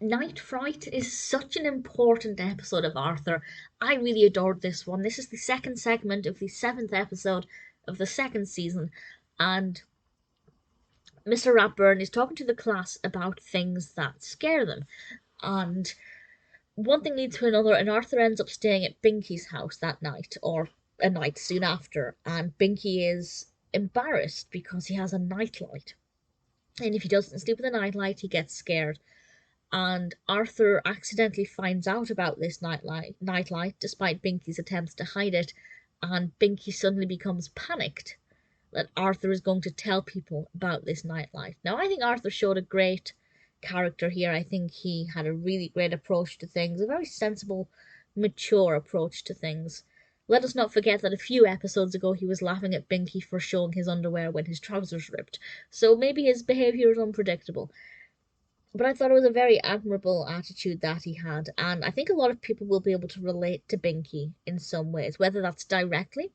Night Fright is such an important episode of Arthur. I really adored this one. This is the second segment of the seventh episode of the second season, and Mr. Ratburn is talking to the class about things that scare them. And one thing leads to another, and Arthur ends up staying at Binky's house that night, or a night soon after, and Binky is embarrassed because he has a nightlight. And if he doesn't sleep with a nightlight, he gets scared. And Arthur accidentally finds out about this nightlight despite Binky's attempts to hide it, and Binky suddenly becomes panicked that Arthur is going to tell people about this nightlight. Now, I think Arthur showed a great character here. I think he had a really great approach to things, a very sensible, mature approach to things. Let us not forget that a few episodes ago he was laughing at Binky for showing his underwear when his trousers ripped, so maybe his behaviour is unpredictable. But I thought it was a very admirable attitude that he had, and I think a lot of people will be able to relate to Binky in some ways, whether that's directly,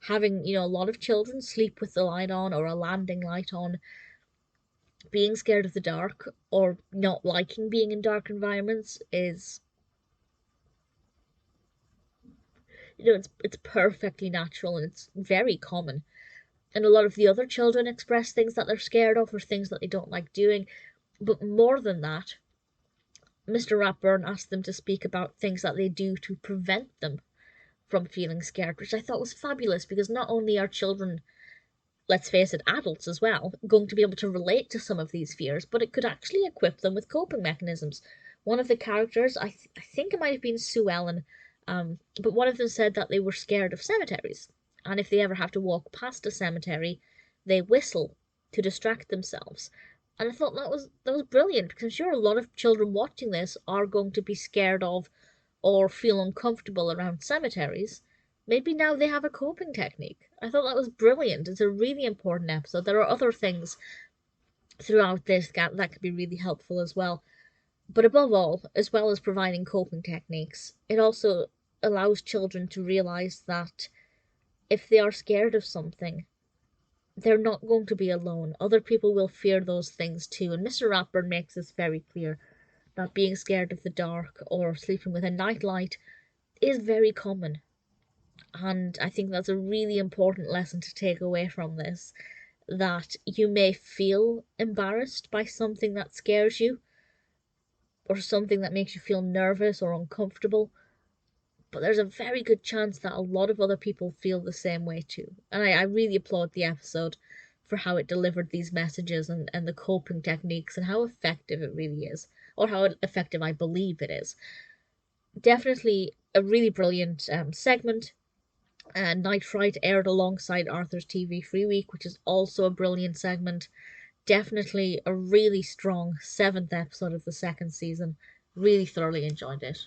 having, a lot of children sleep with the light on or a landing light on, being scared of the dark, or not liking being in dark environments is, it's perfectly natural and it's very common. And a lot of the other children express things that they're scared of or things that they don't like doing. But more than that, Mr. Ratburn asked them to speak about things that they do to prevent them from feeling scared, which I thought was fabulous because not only are children, let's face it, adults as well, going to be able to relate to some of these fears, but it could actually equip them with coping mechanisms. One of the characters, I think it might have been Sue Ellen, but one of them said that they were scared of cemeteries, and if they ever have to walk past a cemetery, they whistle to distract themselves. And I thought that was brilliant because I'm sure a lot of children watching this are going to be scared of or feel uncomfortable around cemeteries. Maybe now they have a coping technique. I thought that was brilliant. It's a really important episode. There are other things throughout this that could be really helpful as well. But above all, as well as providing coping techniques, it also allows children to realize that if they are scared of something, they're not going to be alone. Other people will fear those things too. And Mr. Ratburn makes this very clear that being scared of the dark or sleeping with a nightlight is very common. And I think that's a really important lesson to take away from this. That you may feel embarrassed by something that scares you or something that makes you feel nervous or uncomfortable, but there's a very good chance that a lot of other people feel the same way too. And I really applaud the episode for how it delivered these messages and the coping techniques and how effective it really is, or how effective I believe it is. Definitely a really brilliant segment. Night Fright aired alongside Arthur's TV Free Week, which is also a brilliant segment. Definitely a really strong seventh episode of the second season. Really thoroughly enjoyed it.